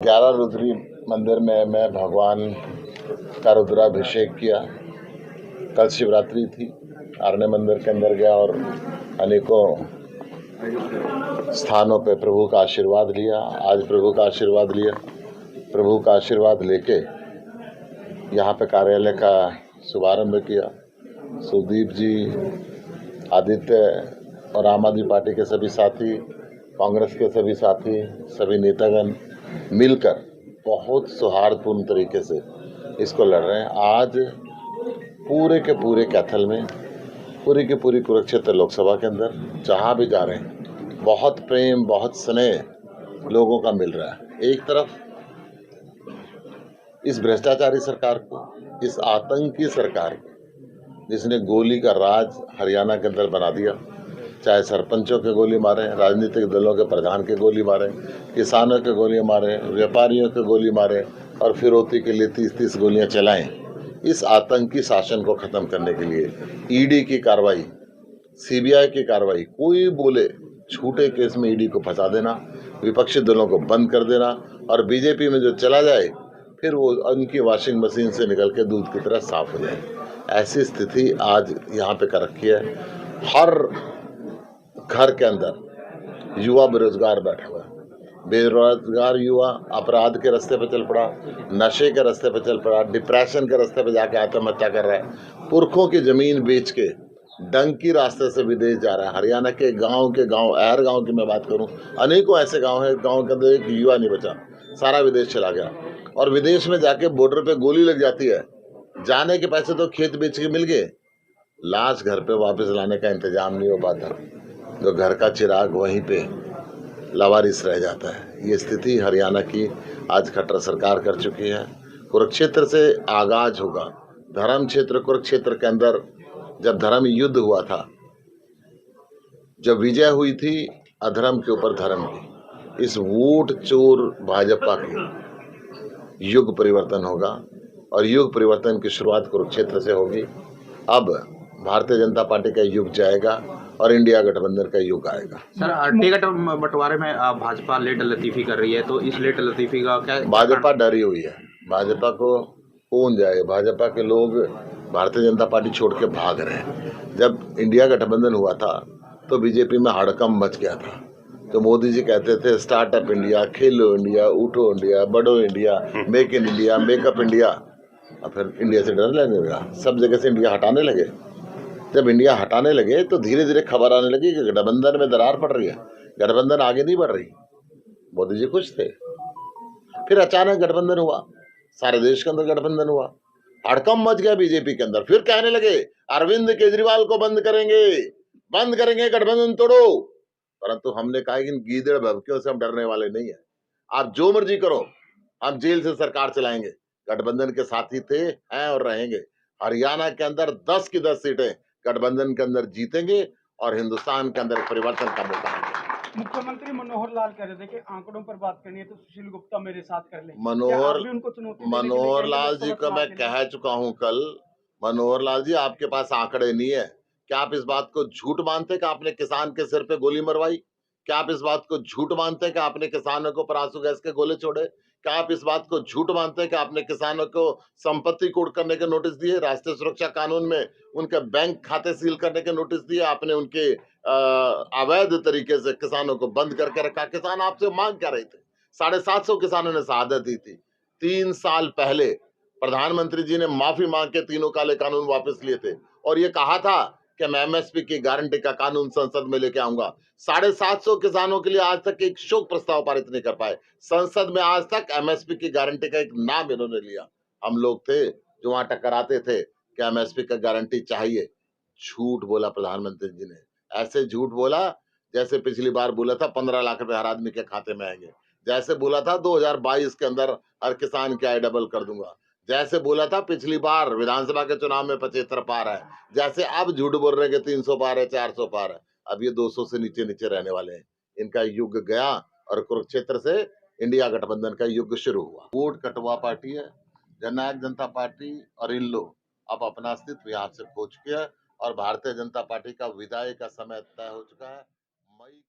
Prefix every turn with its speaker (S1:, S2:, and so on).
S1: ग्यारह रुद्री मंदिर में मैं भगवान का रुद्राभिषेक किया। कल शिवरात्रि थी। आरण्य मंदिर के अंदर गया और अनेकों स्थानों पे प्रभु का आशीर्वाद लिया। आज प्रभु का आशीर्वाद लिया। प्रभु का आशीर्वाद लेके यहाँ पे कार्यालय का शुभारंभ किया। सुदीप जी, आदित्य और आम आदमी पार्टी के सभी साथी, कांग्रेस के सभी साथी, सभी नेतागण मिलकर बहुत सौहार्दपूर्ण तरीके से इसको लड़ रहे हैं। आज पूरे के पूरे कैथल में, पूरी की पूरी कुरुक्षेत्र लोकसभा के अंदर जहाँ भी जा रहे हैं, बहुत प्रेम, बहुत स्नेह लोगों का मिल रहा है। एक तरफ इस भ्रष्टाचारी सरकार को, इस आतंकी सरकार को, जिसने गोली का राज हरियाणा के अंदर बना दिया, चाहे सरपंचों के गोली मारे, राजनीतिक दलों के प्रधान के गोली मारे, किसानों के गोली मारे, व्यापारियों के गोली मारे और फिरौती के लिए 30-30 गोलियां चलाएं। इस आतंकी शासन को खत्म करने के लिए ईडी की कार्रवाई, सीबीआई की कार्रवाई, कोई बोले छूटे केस में ईडी को फंसा देना, विपक्षी दलों को बंद कर देना और बीजेपी में जो चला जाए फिर वो उनकी वॉशिंग मशीन से निकल के दूध की तरह साफ हो जाए। ऐसी स्थिति आज यहाँ पे कर रखी है। हर घर के अंदर युवा बेरोजगार बैठा हुआ है। बेरोजगार युवा अपराध के रास्ते पर चल पड़ा, नशे के रास्ते पर चल पड़ा, डिप्रेशन के रास्ते पर जाके आत्महत्या कर रहा है। पुरखों की जमीन बेच के डंकी रास्ते से विदेश जा रहा है। हरियाणा के गांव, ऐर गांव की मैं बात करूं, अनेकों ऐसे गांव हैं, गांव के अंदर एक युवा नहीं बचा, सारा विदेश चला गया। और विदेश में जाके बॉर्डर पे गोली लग जाती है, जाने के पैसे तो खेत बेच के मिल गए, लाश घर पे वापस लाने का इंतजाम नहीं हो पाता, तो घर का चिराग वहीं पे लावारिस रह जाता है। ये स्थिति हरियाणा की आज खट्टर सरकार कर चुकी है। कुरुक्षेत्र से आगाज होगा। धर्म क्षेत्र कुरुक्षेत्र के अंदर जब धर्म युद्ध हुआ था, जब विजय हुई थी अधर्म के ऊपर धर्म की, इस वोट चोर भाजपा की युग परिवर्तन होगा और युग परिवर्तन की शुरुआत कुरुक्षेत्र से होगी। अब भारतीय जनता पार्टी का युग जाएगा और इंडिया गठबंधन का युग आएगा।
S2: सर, टिकट बंटवारे में भाजपा लेट लतीफी कर रही है, तो इस लेट लतीफी का क्या?
S1: भाजपा डरी हुई है। भाजपा को कौन जाए? भाजपा के लोग भारतीय जनता पार्टी छोड़ के भाग रहे हैं। जब इंडिया गठबंधन हुआ था तो बीजेपी में हड़कंप मच गया था। तो मोदी जी कहते थे स्टार्टअप इंडिया, खेलो इंडिया, उठो इंडिया, बढ़ो India, make in India, makeup India. और फिर इंडिया से डर लगने लगा, सब जगह से इंडिया हटाने लगे। जब इंडिया हटाने लगे तो धीरे धीरे खबर आने लगी कि गठबंधन में दरार पड़ रही है, गठबंधन आगे नहीं बढ़ रही। मोदी जी खुश थे। फिर अचानक गठबंधन हुआ, सारे देश के अंदर गठबंधन हुआ, हड़कंप मच गया बीजेपी के अंदर। फिर कहने लगे अरविंद केजरीवाल को बंद करेंगे, गठबंधन तोड़ो। परंतु हमने कहा कि इन गीदड़ भभकियों से हम डरने वाले नहीं है। आप जो मर्जी करो, हम जेल से सरकार चलाएंगे। गठबंधन के साथी थे, हैं और रहेंगे। हरियाणा के अंदर 10 की 10 सीटें गठबंधन के अंदर जीतेंगे और हिंदुस्तान के अंदर परिवर्तन का मौका मिलेगा।
S3: मुख्यमंत्री मनोहर लाल कह रहे थे कि आंकड़ों पर बात करनी है तो सुशील गुप्ता मेरे साथ कर ले।
S1: मनोहर लाल जी को मैं कह चुका हूं कल। मनोहर लाल जी, आपके पास आंकड़े नहीं है। क्या आप इस बात को झूठ मानते कि आपने किसान के सिर पे गोली मरवाई? क्या आप इस बात को झूठ मानते हैं कि आपने किसानों को पर आंसू गैस के गोले छोड़े? क्या आप इस बात को झूठ मानते हैं कि आपने किसानों को संपत्ति कोड करने के नोटिस दिए, राष्ट्रीय सुरक्षा कानून में उनके बैंक खाते सील करने के नोटिस दिए, आपने उनके अवैध तरीके से किसानों को बंद करके रखा? किसान आपसे मांग क्या रहे थे? 750 किसानों ने शहादत दी थी। 3 साल पहले प्रधानमंत्री जी ने माफी मांग के तीनों काले कानून वापस लिए थे और ये कहा था कि मैं एमएसपी की गारंटी का कानून संसद में लेके आऊंगा। 750 किसानों के लिए आज तक एक शोक प्रस्ताव पारित नहीं कर पाए। संसद में आज तक एमएसपी की गारंटी का एक नाम इन्होंने लिया। हम लोग थे जो वहां टकराते थे कि एमएसपी का गारंटी चाहिए। झूठ बोला प्रधानमंत्री जी ने। ऐसे झूठ बोला जैसे पिछली बार बोला था 15 लाख रुपए हर आदमी के खाते में आएंगे, जैसे बोला था 2022 के अंदर हर किसान की आय डबल कर दूंगा, जैसे बोला था पिछली बार विधानसभा के चुनाव में 75 पार है, जैसे अब झूठ बोल रहे हैं कि 300 पार है, 400 पार है। अब ये 200 से नीचे नीचे रहने वाले हैं। इनका युग गया और कुरुक्षेत्र से इंडिया गठबंधन का युग शुरू हुआ। वोट कटवा पार्टी है जननायक जनता पार्टी और इन लोग अब अपना अस्तित्व यहाँ से खो चुके हैं और भारतीय जनता पार्टी का विदाई का समय तय हो चुका है। मई